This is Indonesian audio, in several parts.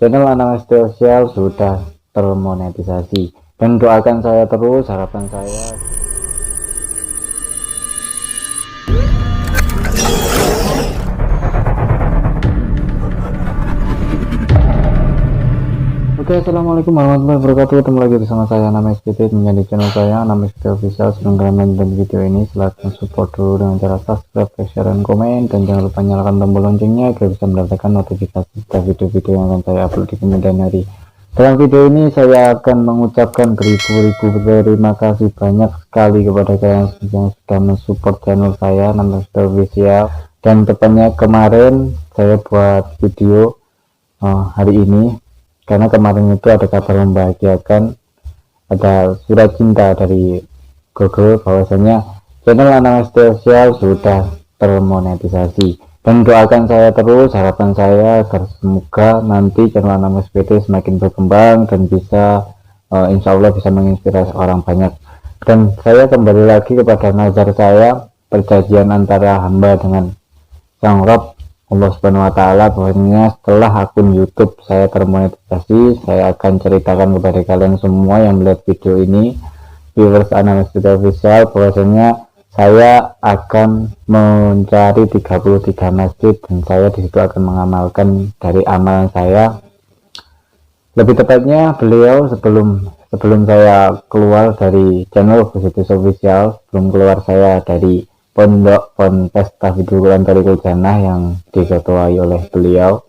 channel Anang Sosial sudah termonetisasi, dan doakan saya terus, harapan saya. Oke, assalamualaikum warahmatullahi wabarakatuh. Ketemu lagi bersama saya Anam SPT menjadi channel saya Anam SPT Official. Sebelum kalian menonton video ini, silahkan support dulu dengan cara subscribe, like, share, dan komen, dan jangan lupa nyalakan tombol loncengnya agar bisa mendapatkan notifikasi setiap video-video yang akan saya upload di kemudian hari. Dalam video ini saya akan mengucapkan beribu-ribu terima kasih banyak sekali kepada kalian yang sudah mensupport channel saya Anam SPT Official. Dan tepatnya kemarin saya buat video hari ini, karena kemarin itu ada kabar membahagiakan, ada surat cinta dari Google bahwasanya channel Anang Sosial sudah termonetisasi, dan doakan saya terus, harapan saya agar semoga nanti channel Anang SPT semakin berkembang dan bisa insya Allah bisa menginspirasi orang banyak. Dan saya kembali lagi kepada nazar saya, perjanjian antara hamba dengan Sang Rob Allah Subhanahu wa Ta'ala, bahwasanya setelah akun YouTube saya termonetisasi, saya akan ceritakan kepada kalian semua yang melihat video ini, viewers Anam SPT Official, bahwasanya saya akan mencari 33 masjid, dan saya disitu akan mengamalkan dari amalan saya. Lebih tepatnya beliau sebelum saya keluar dari channel Positif Official, sebelum keluar saya dari Pondok Ponpes Tahfidzul Quran Thariqul Jannah yang diketuai oleh beliau,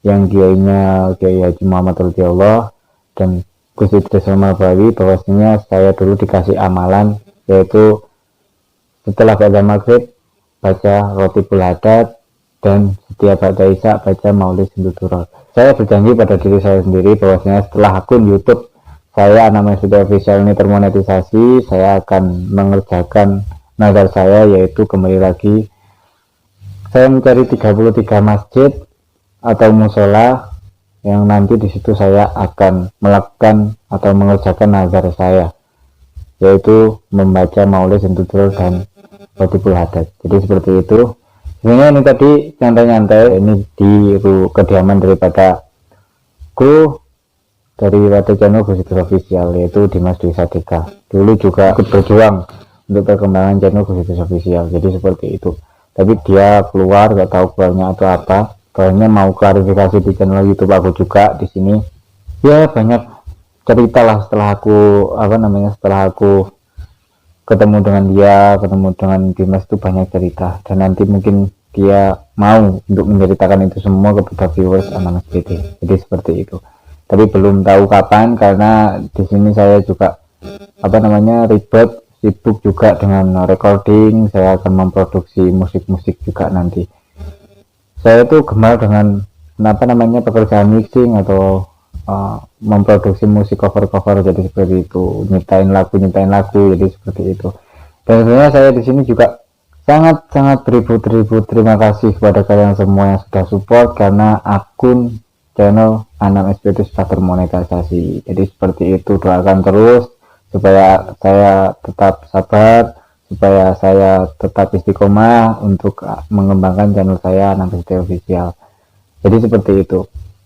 yang kiainya Kiai Haji Muhammad Radhiyallahu dan Gus Idris Al-Mabawi, bahwasanya saya dulu dikasih amalan, yaitu setelah pada maghrib baca Rotibul Haddad, dan setiap pada isya baca Maulid Sinduturol. Saya berjanji pada diri saya sendiri bahwasanya setelah akun YouTube saya Anam SPT Official ini termonetisasi, saya akan mengerjakan nazar saya, yaitu kembali lagi saya mencari 33 masjid atau musola yang nanti di situ saya akan melakukan atau mengerjakan nazar saya, yaitu membaca Maulid Sinduturol dan Rotibul Haddad. Jadi seperti itu. Sebenarnya ini tadi nyantai-nyantai, ini di kediaman daripada kru dari channel Positif Official, yaitu Dimas Dwi Sadika. Dulu juga ikut berjuang untuk perkembangan channel Positif Official, jadi seperti itu. Tapi dia keluar, gak tahu keluarnya atau apa, kayaknya mau klarifikasi di channel YouTube aku juga di sini. Ya banyak cerita lah setelah aku ketemu dengan dia, ketemu dengan Dimas, itu banyak cerita, dan nanti mungkin dia mau untuk menceritakan itu semua kepada viewers Anam SPT. Jadi seperti itu. Tapi belum tahu kapan, karena di sini saya juga ribet, sibuk juga dengan recording. Saya akan memproduksi musik-musik juga nanti. Saya tuh gemar dengan pekerjaan mixing atau memproduksi musik cover-cover, jadi seperti itu, nyiptain lagu, jadi seperti itu. Dan sebenarnya saya di sini juga sangat beribu-ribu terima kasih kepada kalian semua yang sudah support, karena akun channel Anam SPT sudah termonetisasi. Jadi seperti itu, doakan terus supaya saya tetap sabar, supaya saya tetap istiqomah untuk mengembangkan channel saya Anam SPT Official. Jadi seperti itu.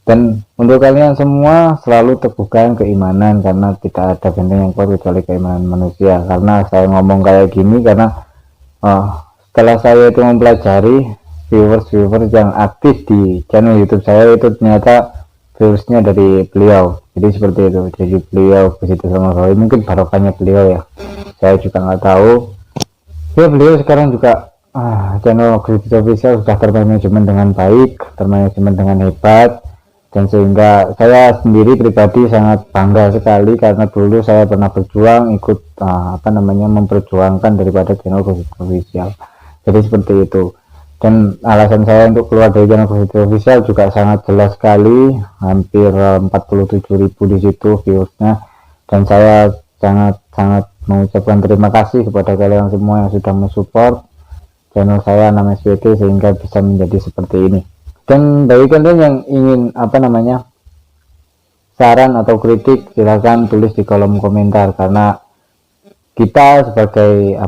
Dan untuk kalian semua selalu teguhkan keimanan, karena tidak ada benteng yang kuat kecuali keimanan manusia. Karena saya ngomong kayak gini karena setelah saya itu mempelajari viewers yang aktif di channel YouTube saya, itu ternyata viewersnya dari beliau. Jadi seperti itu. Jadi beliau begitu sama saya, mungkin barokahnya beliau ya, saya juga nggak tahu ya. Beliau sekarang juga channel Positif Official sudah termanajemen dengan baik, termanajemen dengan hebat, dan sehingga saya sendiri pribadi sangat bangga sekali, karena dulu saya pernah berjuang ikut memperjuangkan daripada channel Positif Official. Jadi seperti itu. Dan alasan saya untuk keluar dari channel Positif Official juga sangat jelas sekali, hampir 47.000 di situ viewersnya, dan saya sangat mengucapkan terima kasih kepada kalian semua yang sudah mensupport channel saya Anam SPT sehingga bisa menjadi seperti ini. Dan bagi kalian yang ingin saran atau kritik, silahkan tulis di kolom komentar, karena kita sebagai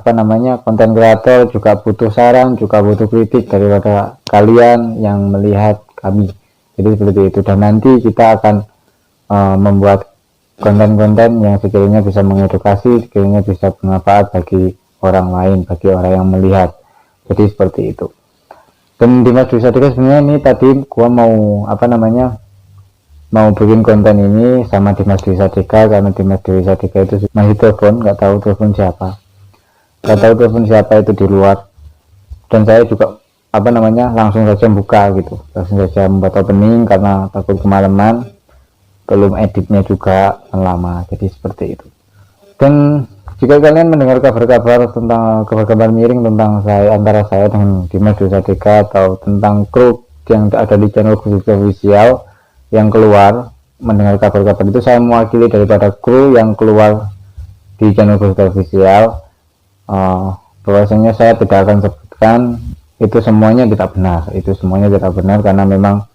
konten kreator juga butuh saran, juga butuh kritik daripada kalian yang melihat kami. Jadi seperti itu, dan nanti kita akan membuat konten-konten yang sekiranya bisa mengedukasi, sekiranya bisa bermanfaat bagi orang lain, bagi orang yang melihat. Jadi seperti itu. Dan Dimas Dwi Satika sebenarnya ini tadi gua mau mau bikin konten ini sama Dimas Dwi Satika, karena Dimas Dwi Satika itu masih telepon, nggak tahu telepon siapa itu di luar, dan saya juga langsung saja buka gitu, langsung saja membuat opening karena takut kemalaman, belum editnya juga lama, jadi seperti itu. Dan jika kalian mendengar kabar-kabar miring tentang antara saya dengan Dimas Dwi Satika, atau tentang kru yang ada di channel khusus official yang keluar, mendengar kabar-kabar itu, saya mewakili daripada kru yang keluar di channel khusus official, bahwasanya saya tidak akan sebutkan itu semuanya tidak benar, karena memang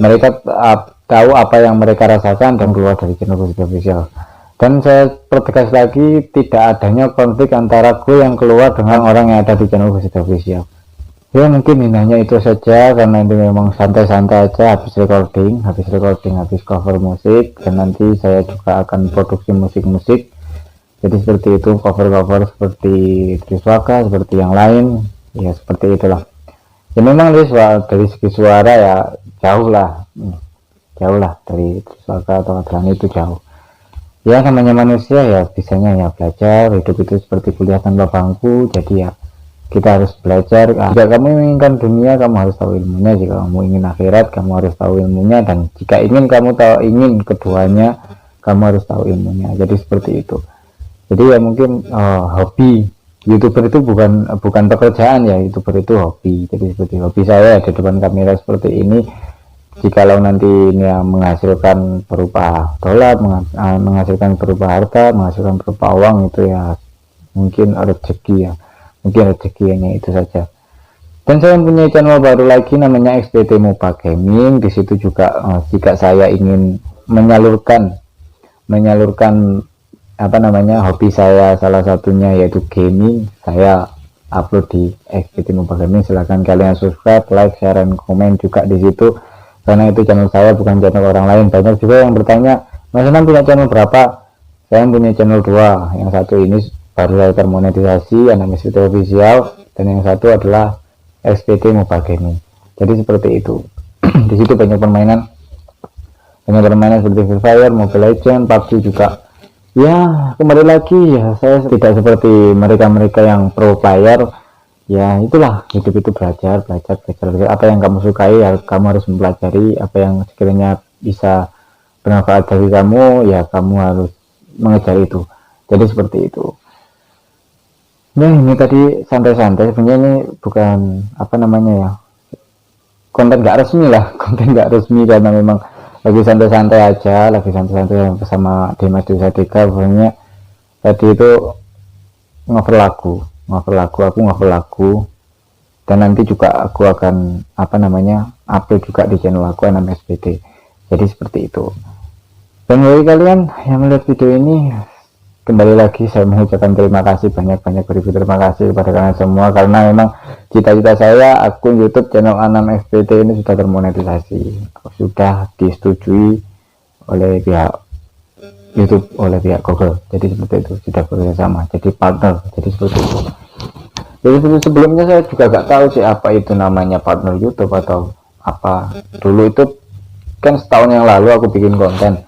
mereka tahu apa yang mereka rasakan dan keluar dari channel khusus official. Dan saya pertegas lagi, tidak adanya konflik antara kru yang keluar dengan orang yang ada di channel khusus official. Ya mungkin hanya itu saja, karena ini memang santai-santai aja, habis recording, habis cover musik, dan nanti saya juga akan produksi musik-musik. Jadi seperti itu, cover-cover seperti Triswaka, seperti yang lain, ya seperti itulah. Ya memang dari segi suara ya jauh lah dari Triswaka atau Adlan itu jauh. Ya namanya manusia ya, bisanya ya belajar, hidup itu seperti kuliah tanpa bangku, jadi ya kita harus belajar. Jika kamu menginginkan dunia, kamu harus tahu ilmunya. Jika kamu ingin akhirat, kamu harus tahu ilmunya. Dan jika ingin keduanya, kamu harus tahu ilmunya. Jadi seperti itu. Jadi ya mungkin hobi YouTuber itu bukan pekerjaan ya, YouTuber itu hobi. Jadi seperti hobi saya di depan kamera seperti ini. Jikalau nanti ini menghasilkan berupa dolar, menghasilkan berupa harta, menghasilkan berupa uang, itu ya mungkin rezeki hanya itu saja. Dan saya mempunyai channel baru lagi namanya XPT Mobile Gaming. Di situ juga jika saya ingin menyalurkan hobi saya, salah satunya yaitu gaming, saya upload di XPT Mobile Gaming. Silahkan kalian subscribe, like, share, dan komen juga di situ, karena itu channel saya, bukan channel orang lain. Banyak juga yang bertanya, Mas Anam punya channel berapa? Saya punya channel 2, yang satu ini baru saya termonetisasi, Anam XPT Official, dan yang satu adalah XPT Mobile Gaming. Jadi seperti itu. Di situ banyak permainan seperti Free Fire, Mobile Legends, PUBG juga. Ya kembali lagi ya, saya tidak seperti mereka yang pro player. Ya itulah, hidup itu belajar. Apa yang kamu sukai ya kamu harus mempelajari, apa yang sekiranya bisa bermanfaat bagi kamu ya kamu harus mengejar itu. Jadi seperti itu. Nah ini tadi santai-santai, sebenarnya ini bukan konten nggak resmi karena memang lagi santai-santai aja, bersama Dimas Dwi Satika. Pokoknya tadi itu ngover lagu, dan nanti juga aku akan upload juga di channel aku Anam XPT. Jadi seperti itu. Dan bagi kalian yang melihat video ini, kembali lagi saya mengucapkan terima kasih, banyak beribu terima kasih kepada kalian semua, karena memang cita-cita saya akun YouTube channel Anam XPT ini sudah termonetisasi, sudah disetujui oleh pihak YouTube, oleh pihak Google. Jadi seperti itu, sudah bekerjasama, jadi partner. Jadi seperti itu. Jadi sebelumnya saya juga gak tahu sih apa itu namanya partner YouTube atau apa. Dulu itu kan setahun yang lalu aku bikin konten.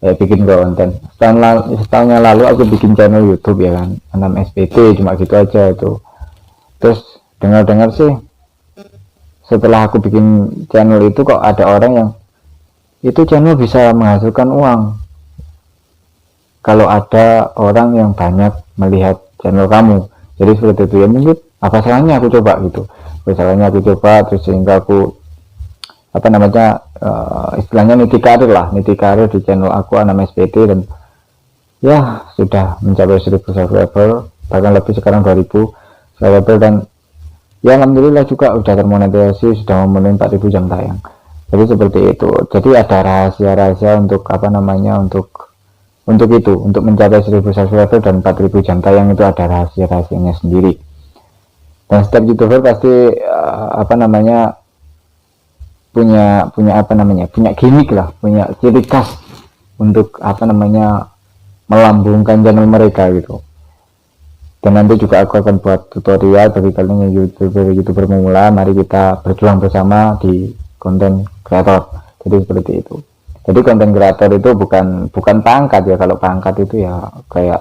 Setahun yang lalu aku bikin channel YouTube ya kan, Anam XPT, cuma gitu aja itu. Terus dengar sih, setelah aku bikin channel itu kok ada orang yang itu channel bisa menghasilkan uang kalau ada orang yang banyak melihat channel kamu. Jadi seperti itu ya, mungkin apa salahnya aku coba gitu, terus sehingga aku istilahnya niti karir di channel aku Anam XPT, dan ya sudah mencapai 1000 subscriber, bahkan lebih sekarang 2000 subscriber, dan ya alhamdulillah juga udah termonetisasi, sudah memenuhi 4000 jam tayang. Jadi seperti itu. Jadi ada rahasia untuk untuk mencapai 1000 subscriber dan 4000 jam tayang, itu ada rahasianya sendiri. Dan setiap YouTuber pasti punya apa namanya, punya gimmick lah, punya ciri khas untuk apa namanya melambungkan channel mereka gitu. Dan nanti juga aku akan buat tutorial bagi kalian yang youtuber pemula. Mari kita berjuang bersama di konten kreator. Jadi seperti itu. Jadi konten kreator itu bukan pangkat ya. Kalau pangkat itu ya kayak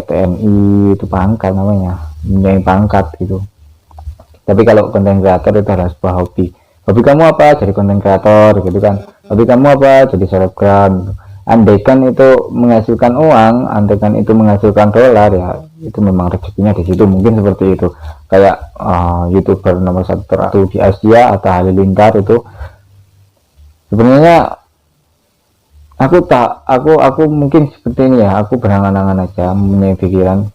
TNI itu pangkat namanya, punya pangkat gitu. Tapi kalau konten kreator itu adalah sebuah hobi. Hobi kamu apa? Jadi konten kreator gitu kan. Hobi kamu apa? Jadi selebgram. Andaikan itu menghasilkan uang, andaikan itu menghasilkan dolar, ya itu memang rezekinya di situ. Mungkin seperti itu. Kayak youtuber nomor 1 di Asia atau Halilintar itu sebenarnya aku mungkin seperti ini ya. Aku berangan-angan aja, mempunyai pikiran.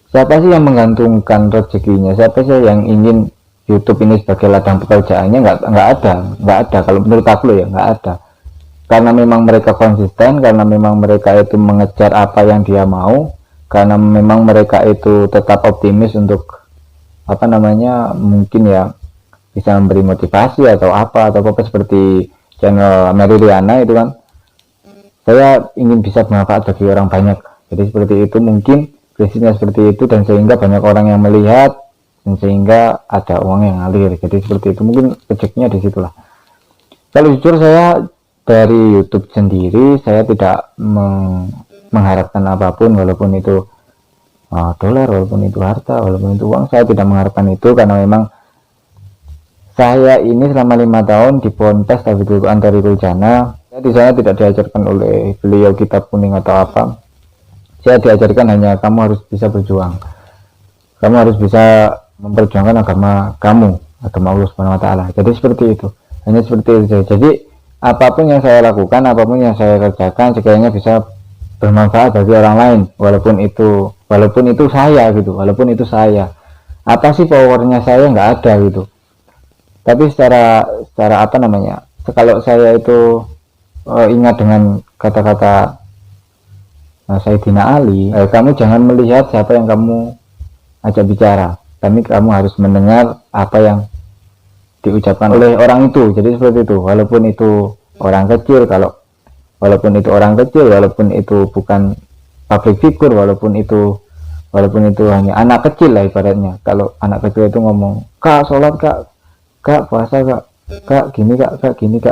Siapa sih yang menggantungkan rezekinya? Siapa sih yang ingin YouTube ini sebagai ladang pekerjaannya? Nggak ada. Kalau menurut aku ya nggak ada. Karena memang mereka konsisten, karena memang mereka itu mengejar apa yang dia mau, karena memang mereka itu tetap optimis untuk apa namanya, mungkin ya bisa memberi motivasi atau apa seperti channel Meriliana itu kan. Saya ingin bisa bermanfaat bagi orang banyak. Jadi seperti itu, mungkin prinsipnya seperti itu, dan sehingga banyak orang yang melihat dan sehingga ada uang yang ngalir. Jadi seperti itu, mungkin rezekinya di situlah. Kalau jujur saya dari YouTube sendiri saya tidak mengharapkan apapun, walaupun itu dolar, walaupun itu harta, walaupun itu uang. Saya tidak mengharapkan itu, karena memang saya ini selama 5 tahun di Ponpes Tauhidul Antarikul Jana. Di sana tidak diajarkan oleh beliau kitab kuning atau apa. Saya diajarkan hanya kamu harus bisa berjuang, kamu harus bisa memperjuangkan agama kamu, agama Allah Subhanahu Wa Taala. Jadi seperti itu, hanya seperti itu. Jadi apapun yang saya lakukan, apapun yang saya kerjakan, sekiranya bisa bermanfaat bagi orang lain, walaupun itu saya gitu, walaupun itu saya. Apa sih powernya saya? Nggak ada gitu. Tapi secara apa namanya, kalau saya itu ingat dengan kata-kata Sayyidina Ali, kamu jangan melihat siapa yang kamu ajak bicara, tapi kamu harus mendengar apa yang diucapkan oleh orang itu. Jadi seperti itu, walaupun itu orang kecil, walaupun itu bukan public figure, walaupun itu hanya anak kecil lah ibaratnya. Kalau anak kecil itu ngomong, kak sholat kak puasa kak gini kak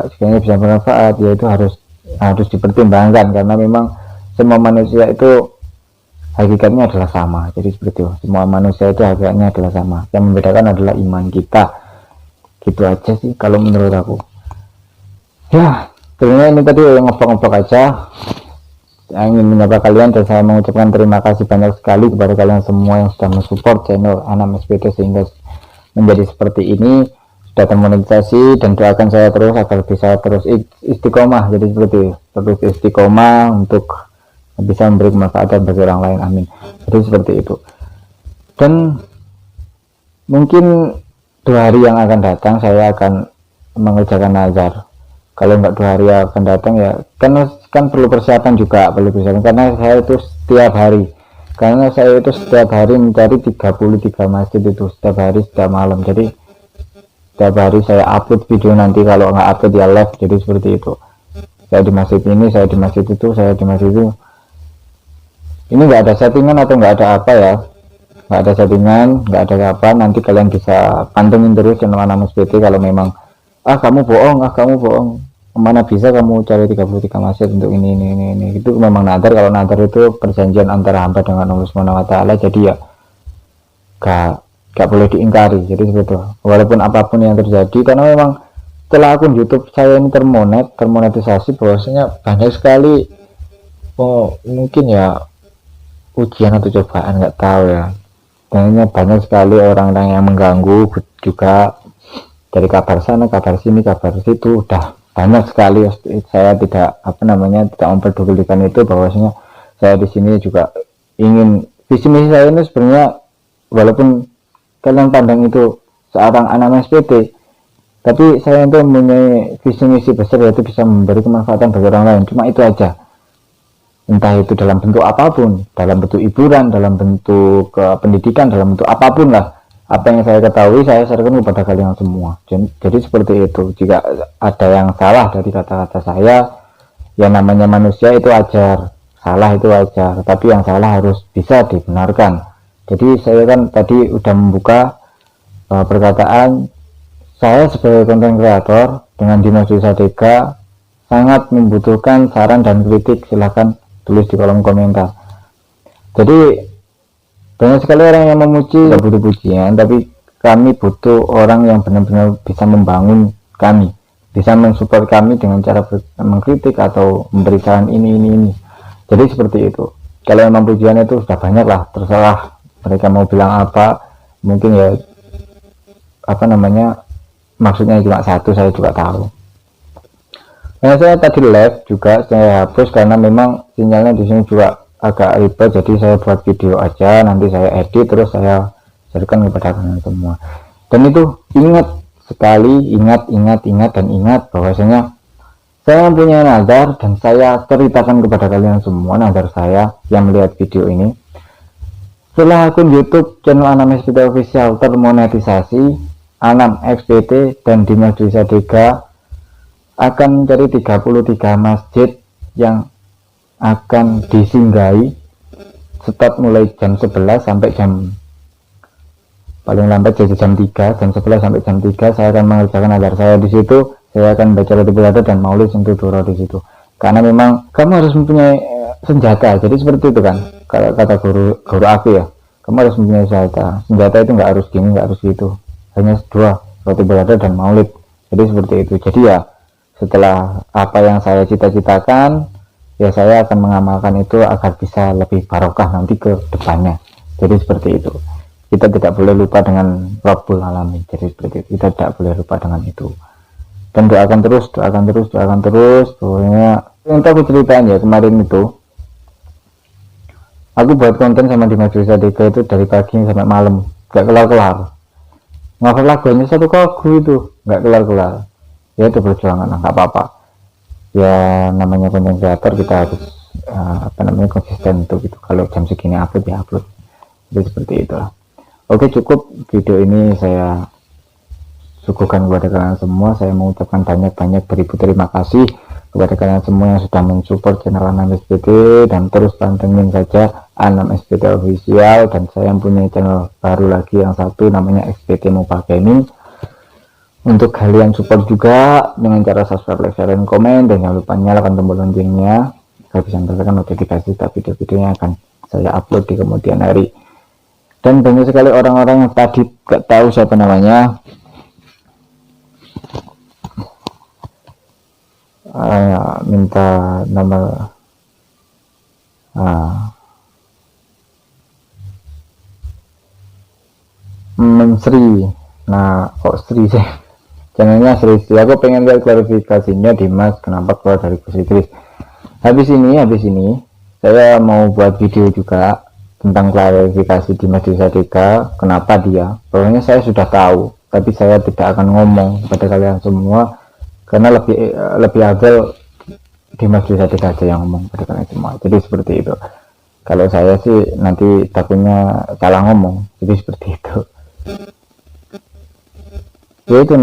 sekiranya bisa bermanfaat, ya itu harus dipertimbangkan, karena memang semua manusia itu hakikatnya adalah sama. Jadi seperti itu, semua manusia itu hakikatnya adalah sama, yang membedakan adalah iman kita. Gitu aja sih kalau menurut aku ya. Sebenarnya ini tadi ngevlog aja, saya ingin menyapa kalian, dan saya mengucapkan terima kasih banyak sekali kepada kalian semua yang sudah mensupport channel Anam SPD sehingga menjadi seperti ini, sudah termonetisasi, dan doakan saya terus agar bisa terus istiqomah. Jadi seperti terus istiqomah untuk bisa memberi kemanfaatan bagi orang lain, amin. Jadi seperti itu. Dan mungkin 2 hari yang akan datang saya akan mengerjakan nazar. Kalau nggak 2 hari akan datang ya, kan perlu persiapan juga, karena saya itu setiap hari mencari 33 masjid itu setiap hari, setiap malam. Jadi setiap hari saya upload video, nanti kalau nggak upload ya live. Jadi seperti itu, saya di masjid ini, saya di masjid itu, saya di masjid itu. Ini nggak ada settingan atau nggak ada apa ya, nggak ada settingan, nggak ada apa. Nanti kalian bisa pantengin terus channel Anam SPD. Kalau memang kamu bohong, mana bisa kamu cari 33 masjid untuk ini, itu memang nadar. Kalau nadar itu perjanjian antara hamba dengan Allah Subhanahu Wa Taala, jadi ya gak boleh diingkari. Jadi seperti itu, walaupun apapun yang terjadi, karena memang setelah akun YouTube saya ini termonetisasi, bahwasanya banyak sekali mungkin ya ujian atau cobaan, nggak tahu ya. Dan banyak sekali orang-orang yang mengganggu juga, dari kabar sana, kabar sini, kabar situ, udah banyak sekali. Saya tidak tidak memperdulikan itu, bahwasanya saya di sini juga ingin, visi misi saya ini sebenarnya, walaupun kalian pandang itu seorang Anam SPD, tapi saya itu mempunyai visi misi besar, yaitu bisa memberi kemanfaatan bagi orang lain. Cuma itu aja, entah itu dalam bentuk apapun, dalam bentuk hiburan, dalam bentuk pendidikan, dalam bentuk apapun lah. Apa yang saya ketahui saya sharekan kepada kalian semua. Jadi seperti itu. Jika ada yang salah dari kata-kata saya, ya namanya manusia itu wajar, salah itu wajar, tapi yang salah harus bisa dibenarkan. Jadi saya kan tadi udah membuka perkataan saya sebagai konten kreator dengan Dimas Dwi Sadega sangat membutuhkan saran dan kritik. Silahkan tulis di kolom komentar. Jadi banyak sekali orang yang memuji, tidak butuh pujian, tapi kami butuh orang yang benar-benar bisa membangun kami, bisa mensupport kami dengan cara mengkritik atau memberi saran ini. Jadi seperti itu. Kalau memang pujian itu sudah banyak lah, terserah mereka mau bilang apa. Mungkin ya maksudnya cuma satu, saya juga tahu. Nah, saya tadi live juga saya hapus karena memang sinyalnya di sini juga agak ribet, jadi saya buat video aja, nanti saya edit terus saya sharekan kepada kalian semua. Dan itu ingat sekali, ingat bahwasanya saya mempunyai nazar dan saya ceritakan kepada kalian semua nazar saya yang melihat video ini. Setelah akun YouTube channel Anam SPT Official termonetisasi, Anam SPT dan Dimas Dwi Sadega akan mencari 33 masjid yang akan disinggahi start mulai jam 11 sampai jam paling lambat jadi jam 3, jam 11 sampai jam 3 saya akan mengerjakan nazar saya di situ. Saya akan baca Lailatul dan Maulid untuk Doro di situ. Karena memang kamu harus mempunyai senjata. Jadi seperti itu kan. Kalau kata guru aku ya, kamu harus mempunyai senjata. Senjata itu nggak harus gini, nggak harus gitu. Hanya dua, Lailatul dan Maulid. Jadi seperti itu. Jadi ya setelah apa yang saya cita-citakan, ya saya akan mengamalkan itu agar bisa lebih barokah nanti ke depannya. Jadi seperti itu. Kita tidak boleh lupa dengan Rabbul Alamin. Jadi seperti itu. Kita tidak boleh lupa dengan itu. Dan doakan terus. Pokoknya untuk aku ceritain ya, kemarin itu aku buat konten sama Dimas Dwi Sadega itu dari pagi sampai malam, gak kelar-kelar. Ngafal lagunya satu lagu itu gak kelar-kelar. Ya itu perjuangan, nggak apa-apa. Ya namanya konten kreator kita harus konsisten untuk itu. Kalau jam segini upload ya upload. Jadi seperti itulah. Oke, cukup video ini saya suguhkan kepada kalian semua. Saya mengucapkan banyak beribu terima kasih kepada kalian semua yang sudah mensupport channel Anam SPT, dan terus pantengin saja Anam SPT Official. Dan saya punya channel baru lagi yang satu namanya SPT Mobile Gaming. Untuk kalian support juga dengan cara subscribe, like, share, dan komen, dan jangan lupa nyalakan tombol loncengnya agar bisa mendapatkan notifikasi setiap video-videonya akan saya upload di kemudian hari. Dan banyak sekali orang-orang yang tadi gak tahu siapa namanya, minta nomor Sri. Nah, kok Sri sih? Channelnya Sri. Aku pengen lihat klarifikasinya Dimas kenapa keluar dari kursi Kris. Habis ini saya mau buat video juga tentang klarifikasi Dimas Dwi Sadega, kenapa dia. Pokoknya saya sudah tahu, tapi saya tidak akan ngomong kepada kalian semua karena lebih adil Dimas Dwi Sadega aja yang ngomong kepada kalian semua. Jadi seperti itu. Kalau saya sih nanti takutnya salah ngomong. Jadi seperti itu. Ya itu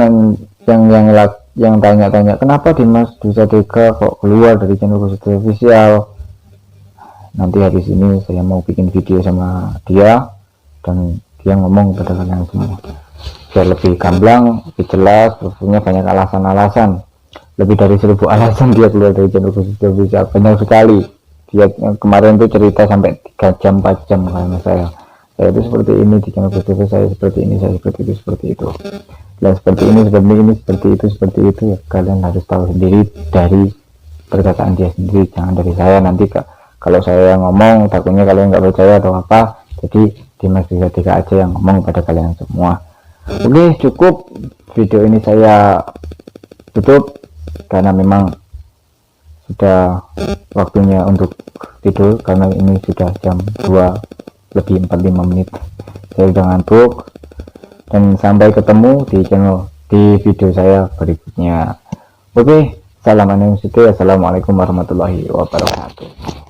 yang tanya-tanya kenapa Dimas Dwi Sadega kok keluar dari channel Khusus Official. Nanti habis ini saya mau bikin video sama dia dan dia ngomong kepada kalian semua biar lebih gamblang, lebih jelas. Punya banyak alasan, lebih dari 1000 alasan dia keluar dari channel Khusus Official. Banyak sekali. Dia kemarin tuh cerita sampai 3 jam 4 jam karena saya itu seperti ini di channel Khusus, saya seperti ini, saya seperti itu, dan seperti ini, seperti itu ya kalian harus tahu sendiri dari perkataan dia sendiri, jangan dari saya. Nanti kalau saya ngomong takutnya kalian nggak percaya atau apa. Jadi Dimas Dwi Sadega aja yang ngomong pada kalian semua. Oke, cukup video ini saya tutup karena memang sudah waktunya untuk tidur, karena ini sudah jam 2 lebih 45 menit. Saya udah ngantuk. Dan sampai ketemu di video saya berikutnya. Oke, salam anime. Assalamualaikum warahmatullahi wabarakatuh.